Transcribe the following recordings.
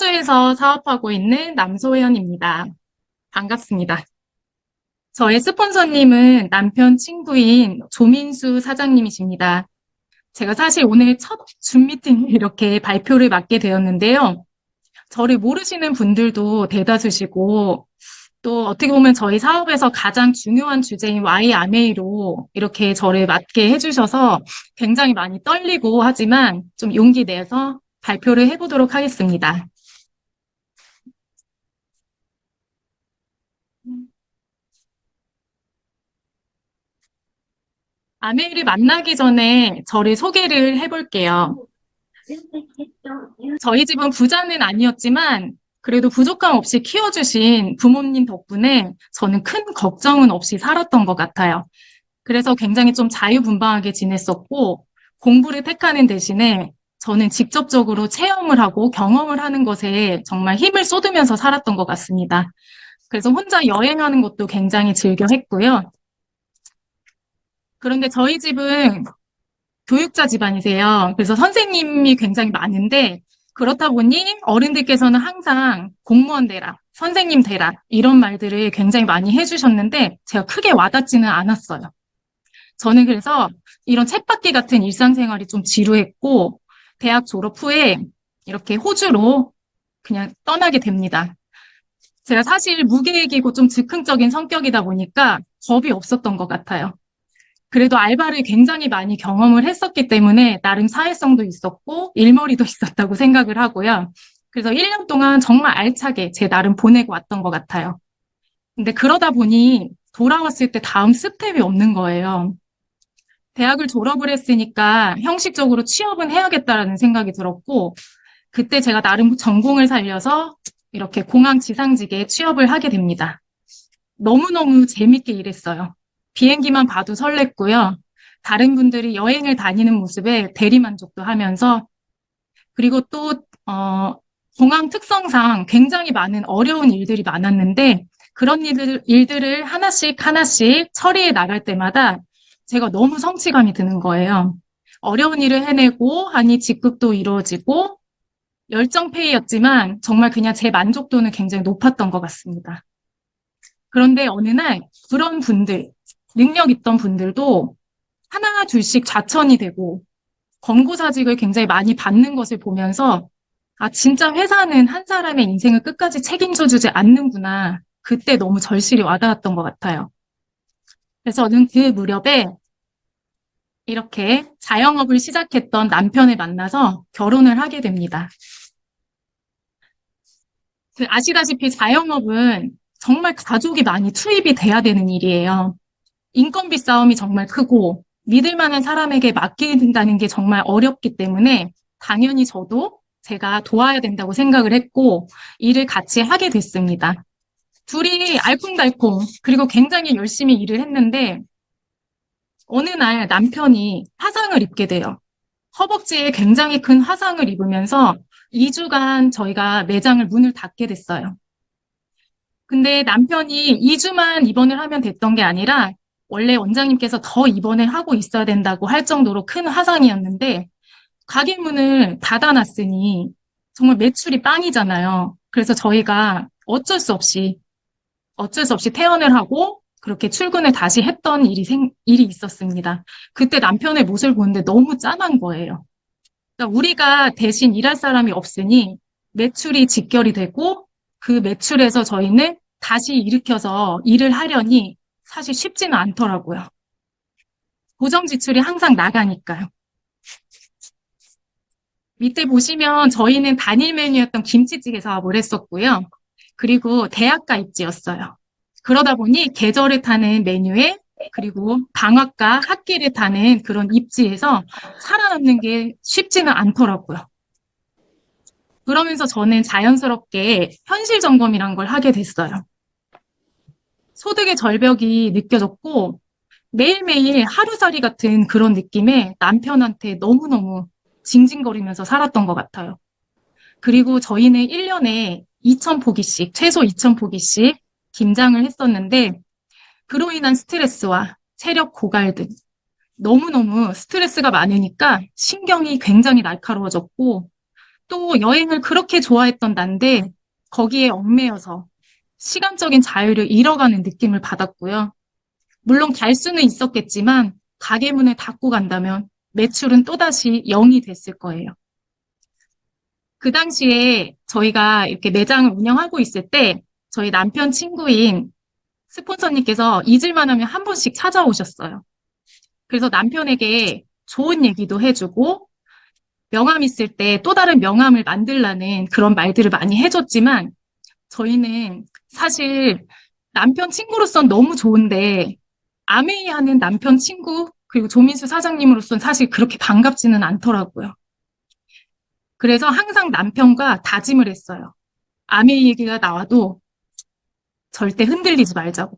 호주에서 사업하고 있는 남소연입니다. 반갑습니다. 저의 스폰서님은 남편 친구인 조민수 사장님이십니다. 제가 사실 오늘 첫 줌 미팅 이렇게 발표를 맡게 되었는데요. 저를 모르시는 분들도 대다수시고, 또 어떻게 보면 저희 사업에서 가장 중요한 주제인 YMA로 이렇게 저를 맡게 해주셔서 굉장히 많이 떨리고 하지만 좀 용기 내서 발표를 해보도록 하겠습니다. 아메이를 만나기 전에 저를 소개를 해볼게요. 저희 집은 부자는 아니었지만 그래도 부족함 없이 키워주신 부모님 덕분에 저는 큰 걱정은 없이 살았던 것 같아요. 그래서 굉장히 좀 자유분방하게 지냈었고 공부를 택하는 대신에 저는 직접적으로 체험을 하고 경험을 하는 것에 정말 힘을 쏟으면서 살았던 것 같습니다. 그래서 혼자 여행하는 것도 굉장히 즐겨 했고요. 그런데 저희 집은 교육자 집안이세요. 그래서 선생님이 굉장히 많은데 그렇다 보니 어른들께서는 항상 공무원 되라, 선생님 되라 이런 말들을 굉장히 많이 해주셨는데 제가 크게 와닿지는 않았어요. 저는 그래서 이런 쳇바퀴 같은 일상생활이 좀 지루했고 대학 졸업 후에 이렇게 호주로 그냥 떠나게 됩니다. 제가 사실 무계획이고 좀 즉흥적인 성격이다 보니까 겁이 없었던 것 같아요. 그래도 알바를 굉장히 많이 경험을 했었기 때문에 나름 사회성도 있었고 일머리도 있었다고 생각을 하고요. 그래서 1년 동안 정말 알차게 제 나름 보내고 왔던 것 같아요. 근데 그러다 보니 돌아왔을 때 다음 스텝이 없는 거예요. 대학을 졸업을 했으니까 형식적으로 취업은 해야겠다라는 생각이 들었고, 그때 제가 나름 전공을 살려서 이렇게 공항 지상직에 취업을 하게 됩니다. 너무너무 재밌게 일했어요. 비행기만 봐도 설렜고요. 다른 분들이 여행을 다니는 모습에 대리만족도 하면서, 그리고 또, 공항 특성상 굉장히 많은 어려운 일들이 많았는데, 그런 일들을 하나씩 하나씩 처리해 나갈 때마다 제가 너무 성취감이 드는 거예요. 어려운 일을 해내고 하니 직급도 이루어지고, 열정페이였지만 정말 그냥 제 만족도는 굉장히 높았던 것 같습니다. 그런데 어느 날 그런 분들, 능력 있던 분들도 하나 둘씩 좌천이 되고 권고사직을 굉장히 많이 받는 것을 보면서 아, 진짜 회사는 한 사람의 인생을 끝까지 책임져 주지 않는구나. 그때 너무 절실히 와닿았던 것 같아요. 그래서 저는 그 무렵에 이렇게 자영업을 시작했던 남편을 만나서 결혼을 하게 됩니다. 아시다시피 자영업은 정말 가족이 많이 투입이 돼야 되는 일이에요. 인건비 싸움이 정말 크고 믿을 만한 사람에게 맡긴다는 게 정말 어렵기 때문에 당연히 저도 제가 도와야 된다고 생각을 했고 일을 같이 하게 됐습니다. 둘이 알콩달콩 그리고 굉장히 열심히 일을 했는데 어느 날 남편이 화상을 입게 돼요. 허벅지에 굉장히 큰 화상을 입으면서 2주간 저희가 매장을 문을 닫게 됐어요. 근데 남편이 2주만 입원을 하면 됐던 게 아니라 원래 원장님께서 더 입원을 하고 있어야 된다고 할 정도로 큰 화상이었는데 가게 문을 닫아놨으니 정말 매출이 빵이잖아요. 그래서 저희가 어쩔 수 없이 퇴원을 하고 그렇게 출근을 다시 했던 일이 있었습니다. 그때 남편의 모습을 보는데 너무 짠한 거예요. 그러니까 우리가 대신 일할 사람이 없으니 매출이 직결이 되고 그 매출에서 저희는 다시 일으켜서 일을 하려니 사실 쉽지는 않더라고요. 고정 지출이 항상 나가니까요. 밑에 보시면 저희는 단일 메뉴였던 김치찌개 사업을 했었고요. 그리고 대학가 입지였어요. 그러다 보니 계절을 타는 메뉴에 그리고 방학과 학기를 타는 그런 입지에서 살아남는 게 쉽지는 않더라고요. 그러면서 저는 자연스럽게 현실 점검이란 걸 하게 됐어요. 소득의 절벽이 느껴졌고 매일매일 하루살이 같은 그런 느낌에 남편한테 너무너무 징징거리면서 살았던 것 같아요. 그리고 저희는 1년에 2,000포기씩, 최소 2,000포기씩 김장을 했었는데 그로 인한 스트레스와 체력 고갈 등 너무너무 스트레스가 많으니까 신경이 굉장히 날카로워졌고 또 여행을 그렇게 좋아했던 난데 거기에 얽매여서 시간적인 자유를 잃어가는 느낌을 받았고요. 물론 갈 수는 있었겠지만 가게 문을 닫고 간다면 매출은 또다시 0이 됐을 거예요. 그 당시에 저희가 이렇게 매장을 운영하고 있을 때 저희 남편 친구인 스폰서님께서 잊을만 하면 한 번씩 찾아오셨어요. 그래서 남편에게 좋은 얘기도 해주고 명함 있을 때 또 다른 명함을 만들라는 그런 말들을 많이 해줬지만 저희는 사실 남편 친구로선 너무 좋은데 아메이 하는 남편 친구 그리고 조민수 사장님으로선 사실 그렇게 반갑지는 않더라고요. 그래서 항상 남편과 다짐을 했어요. 아메이 얘기가 나와도 절대 흔들리지 말자고.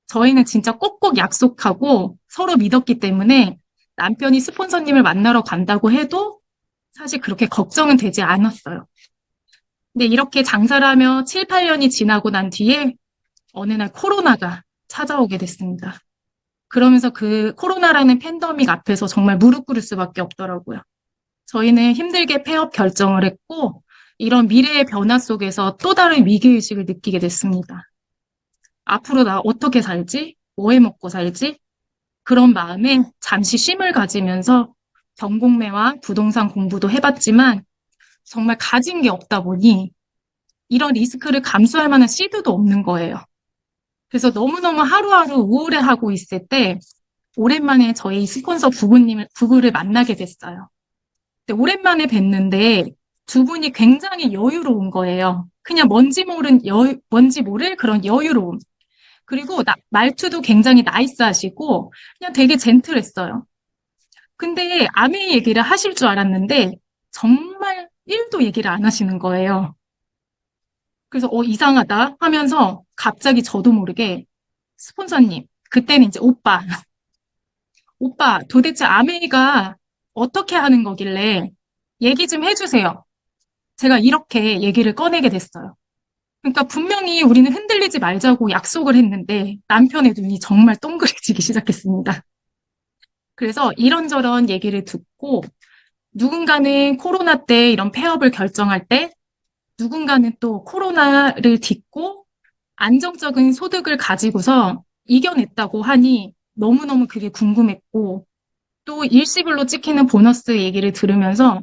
저희는 진짜 꼭꼭 약속하고 서로 믿었기 때문에 남편이 스폰서님을 만나러 간다고 해도 사실 그렇게 걱정은 되지 않았어요. 근데 이렇게 장사를 하며 7, 8년이 지나고 난 뒤에 어느 날 코로나가 찾아오게 됐습니다. 그러면서 그 코로나라는 팬데믹 앞에서 정말 무릎 꿇을 수밖에 없더라고요. 저희는 힘들게 폐업 결정을 했고 이런 미래의 변화 속에서 또 다른 위기의식을 느끼게 됐습니다. 앞으로 나 어떻게 살지? 뭐 해 먹고 살지? 그런 마음에 잠시 쉼을 가지면서 경공매와 부동산 공부도 해봤지만 정말 가진 게 없다 보니 이런 리스크를 감수할 만한 시드도 없는 거예요. 그래서 너무너무 하루하루 우울해하고 있을 때 오랜만에 저희 스폰서 부부를 만나게 됐어요. 근데 오랜만에 뵀는데 두 분이 굉장히 여유로운 거예요. 그냥 뭔지 모를 그런 여유로움. 그리고 말투도 굉장히 나이스하시고 그냥 되게 젠틀했어요. 근데 아메이 얘기를 하실 줄 알았는데 정말 1도 얘기를 안 하시는 거예요. 그래서 이상하다 하면서 갑자기 저도 모르게 스폰서님, 그때는 이제 오빠 도대체 아메이가 어떻게 하는 거길래 얘기 좀 해주세요. 제가 이렇게 얘기를 꺼내게 됐어요. 그러니까 분명히 우리는 흔들리지 말자고 약속을 했는데 남편의 눈이 정말 동그래지기 시작했습니다. 그래서 이런저런 얘기를 듣고 누군가는 코로나 때 이런 폐업을 결정할 때 누군가는 또 코로나를 딛고 안정적인 소득을 가지고서 이겨냈다고 하니 너무너무 그게 궁금했고 또 일시불로 찍히는 보너스 얘기를 들으면서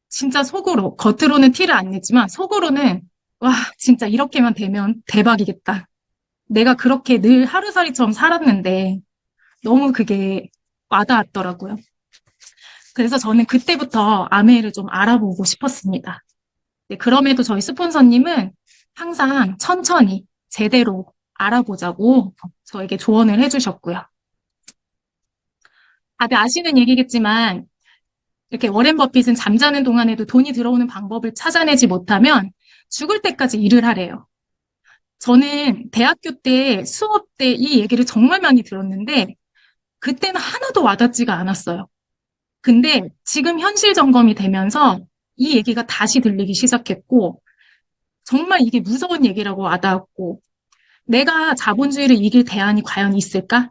진짜 속으로, 겉으로는 티를 안 냈지만 속으로는 와, 진짜 이렇게만 되면 대박이겠다. 내가 그렇게 늘 하루살이처럼 살았는데 너무 그게 와닿았더라고요. 그래서 저는 그때부터 아메이를 좀 알아보고 싶었습니다. 네, 그럼에도 저희 스폰서님은 항상 천천히 제대로 알아보자고 저에게 조언을 해주셨고요. 다들 아시는 얘기겠지만 이렇게 워렌 버핏은 잠자는 동안에도 돈이 들어오는 방법을 찾아내지 못하면 죽을 때까지 일을 하래요. 저는 대학교 때 수업 때 이 얘기를 정말 많이 들었는데 그때는 하나도 와닿지가 않았어요. 근데 지금 현실 점검이 되면서 이 얘기가 다시 들리기 시작했고 정말 이게 무서운 얘기라고 와닿았고 내가 자본주의를 이길 대안이 과연 있을까?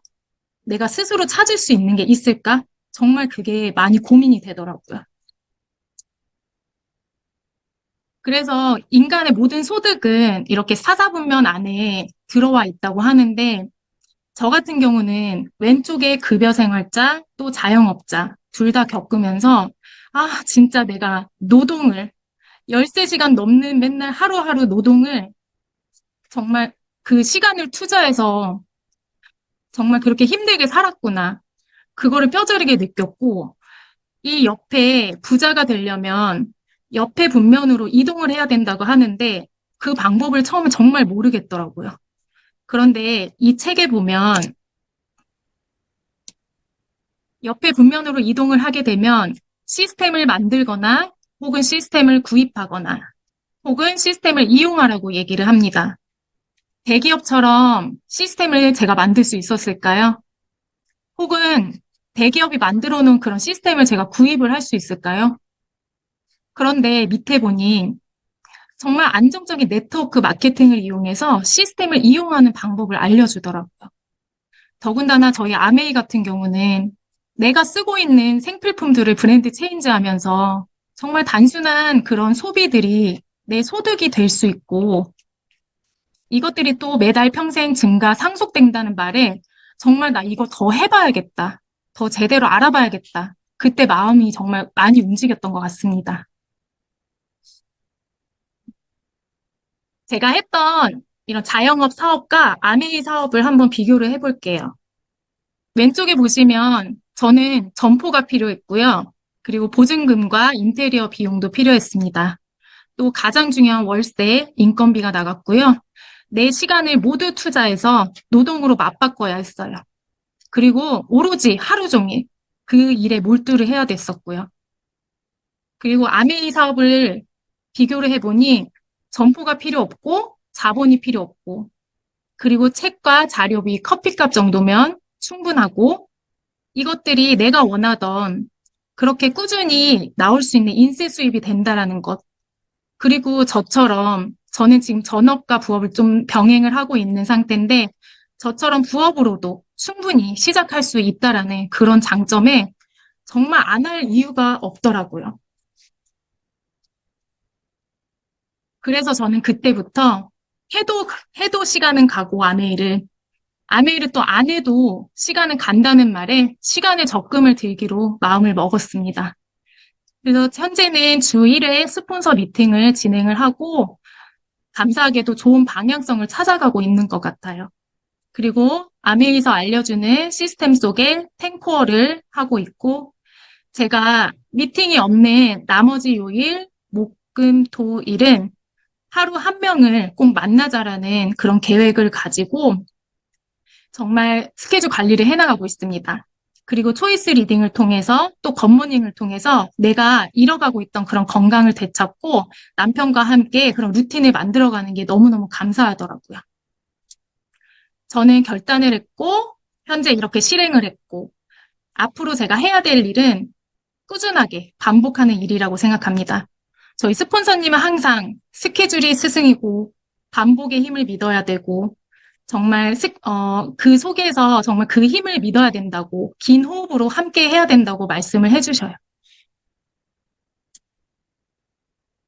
내가 스스로 찾을 수 있는 게 있을까? 정말 그게 많이 고민이 되더라고요. 그래서 인간의 모든 소득은 이렇게 사사분면 안에 들어와 있다고 하는데 저 같은 경우는 왼쪽에 급여 생활자 또 자영업자 둘 다 겪으면서 아, 진짜 내가 노동을 13시간 넘는 맨날 하루하루 노동을 정말 그 시간을 투자해서 정말 그렇게 힘들게 살았구나. 그거를 뼈저리게 느꼈고 이 옆에 부자가 되려면 옆에 분면으로 이동을 해야 된다고 하는데 그 방법을 처음에 정말 모르겠더라고요. 그런데 이 책에 보면 옆에 분면으로 이동을 하게 되면 시스템을 만들거나 혹은 시스템을 구입하거나 혹은 시스템을 이용하라고 얘기를 합니다. 대기업처럼 시스템을 제가 만들 수 있었을까요? 혹은 대기업이 만들어 놓은 그런 시스템을 제가 구입을 할 수 있을까요? 그런데 밑에 보니 정말 안정적인 네트워크 마케팅을 이용해서 시스템을 이용하는 방법을 알려주더라고요. 더군다나 저희 아메이 같은 경우는 내가 쓰고 있는 생필품들을 브랜드 체인지하면서 정말 단순한 그런 소비들이 내 소득이 될 수 있고 이것들이 또 매달 평생 증가, 상속된다는 말에 정말 나 이거 더 해봐야겠다. 더 제대로 알아봐야겠다. 그때 마음이 정말 많이 움직였던 것 같습니다. 제가 했던 이런 자영업 사업과 아메이 사업을 한번 비교를 해볼게요. 왼쪽에 보시면 저는 점포가 필요했고요. 그리고 보증금과 인테리어 비용도 필요했습니다. 또 가장 중요한 월세, 인건비가 나갔고요. 내 시간을 모두 투자해서 노동으로 맞바꿔야 했어요. 그리고 오로지 하루 종일 그 일에 몰두를 해야 됐었고요. 그리고 아메이 사업을 비교를 해보니 점포가 필요 없고 자본이 필요 없고 그리고 책과 자료비, 커피값 정도면 충분하고 이것들이 내가 원하던 그렇게 꾸준히 나올 수 있는 인세 수입이 된다라는 것. 그리고 저처럼 저는 지금 전업과 부업을 좀 병행을 하고 있는 상태인데 저처럼 부업으로도 충분히 시작할 수 있다라는 그런 장점에 정말 안 할 이유가 없더라고요. 그래서 저는 그때부터 해도 시간은 가고 아내일을 또 안 해도 시간은 간다는 말에 시간의 적금을 들기로 마음을 먹었습니다. 그래서 현재는 주 1회 스폰서 미팅을 진행을 하고 감사하게도 좋은 방향성을 찾아가고 있는 것 같아요. 그리고 아메이에서 알려주는 시스템 속에 탱코어를 하고 있고 제가 미팅이 없는 나머지 요일, 목, 금, 토, 일은 하루 한 명을 꼭 만나자라는 그런 계획을 가지고 정말 스케줄 관리를 해나가고 있습니다. 그리고 초이스 리딩을 통해서 또 굿모닝을 통해서 내가 잃어가고 있던 그런 건강을 되찾고 남편과 함께 그런 루틴을 만들어가는 게 너무너무 감사하더라고요. 저는 결단을 했고 현재 이렇게 실행을 했고 앞으로 제가 해야 될 일은 꾸준하게 반복하는 일이라고 생각합니다. 저희 스폰서님은 항상 스케줄이 스승이고 반복의 힘을 믿어야 되고 정말 그 속에서 정말 그 힘을 믿어야 된다고 긴 호흡으로 함께 해야 된다고 말씀을 해주셔요.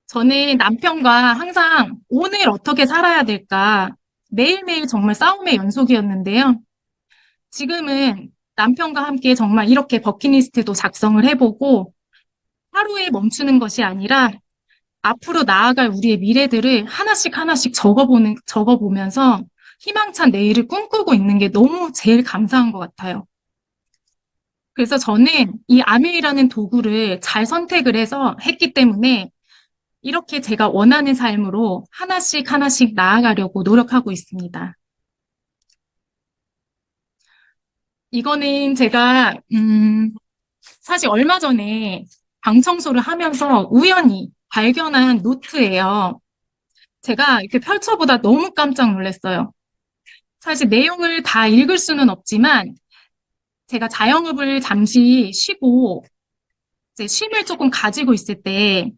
저는 남편과 항상 오늘 어떻게 살아야 될까 매일매일 정말 싸움의 연속이었는데요. 지금은 남편과 함께 정말 이렇게 버킷리스트도 작성을 해보고 하루에 멈추는 것이 아니라 앞으로 나아갈 우리의 미래들을 하나씩 하나씩 적어보면서 희망찬 내일을 꿈꾸고 있는 게 너무 제일 감사한 것 같아요. 그래서 저는 이 아메이라는 도구를 잘 선택을 해서 했기 때문에 이렇게 제가 원하는 삶으로 하나씩 하나씩 나아가려고 노력하고 있습니다. 이거는 제가, 사실 얼마 전에 방 청소를 하면서 우연히 발견한 노트예요. 제가 이렇게 펼쳐보다 너무 깜짝 놀랐어요. 사실 내용을 다 읽을 수는 없지만 제가 자영업을 잠시 쉬고 이제 쉼을 조금 가지고 있을 때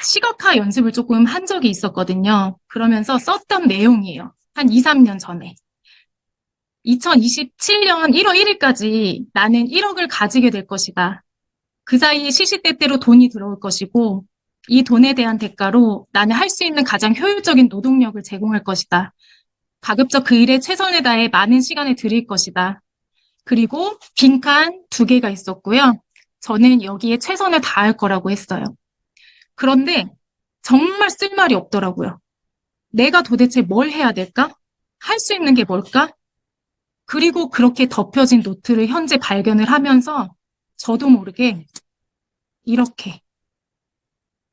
시각화 연습을 조금 한 적이 있었거든요. 그러면서 썼던 내용이에요. 한 2, 3년 전에. 2027년 1월 1일까지 나는 1억을 가지게 될 것이다. 그 사이에 시시때때로 돈이 들어올 것이고 이 돈에 대한 대가로 나는 할 수 있는 가장 효율적인 노동력을 제공할 것이다. 가급적 그 일에 최선을 다해 많은 시간을 들일 것이다. 그리고 빈칸 2개가 있었고요. 저는 여기에 최선을 다할 거라고 했어요. 그런데 정말 쓸 말이 없더라고요. 내가 도대체 뭘 해야 될까? 할 수 있는 게 뭘까? 그리고 그렇게 덮여진 노트를 현재 발견을 하면서 저도 모르게 이렇게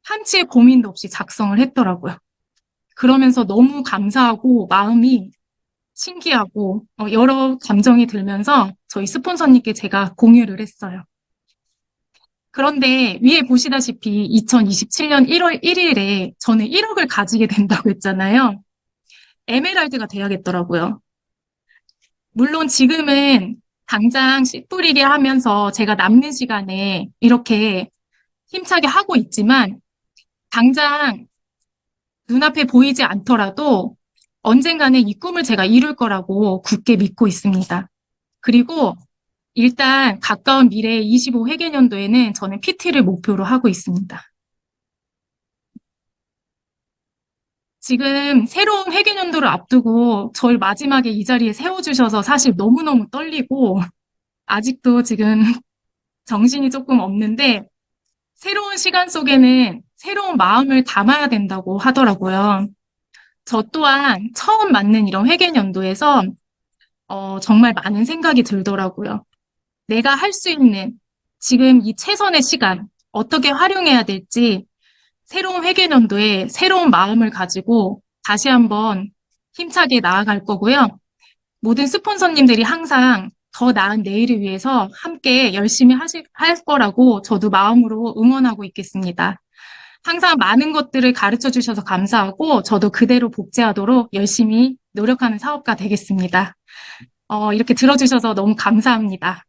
한치의 고민도 없이 작성을 했더라고요. 그러면서 너무 감사하고 마음이 신기하고 여러 감정이 들면서 저희 스폰서님께 제가 공유를 했어요. 그런데 위에 보시다시피 2027년 1월 1일에 저는 1억을 가지게 된다고 했잖아요. 에메랄드가 돼야겠더라고요. 물론 지금은 당장 씨 뿌리게 하면서 제가 남는 시간에 이렇게 힘차게 하고 있지만 당장 눈앞에 보이지 않더라도 언젠가는 이 꿈을 제가 이룰 거라고 굳게 믿고 있습니다. 그리고 일단 가까운 미래 25회계년도에는 저는 PT를 목표로 하고 있습니다. 지금 새로운 회계연도를 앞두고 저희 마지막에 이 자리에 세워주셔서 사실 너무너무 떨리고 아직도 지금 정신이 조금 없는데 새로운 시간 속에는 새로운 마음을 담아야 된다고 하더라고요. 저 또한 처음 맞는 이런 회계연도에서 정말 많은 생각이 들더라고요. 내가 할 수 있는 지금 이 최선의 시간 어떻게 활용해야 될지 새로운 회계연도에 새로운 마음을 가지고 다시 한번 힘차게 나아갈 거고요. 모든 스폰서님들이 항상 더 나은 내일을 위해서 함께 열심히 할 거라고 저도 마음으로 응원하고 있겠습니다. 항상 많은 것들을 가르쳐 주셔서 감사하고 저도 그대로 복제하도록 열심히 노력하는 사업가 되겠습니다. 이렇게 들어주셔서 너무 감사합니다.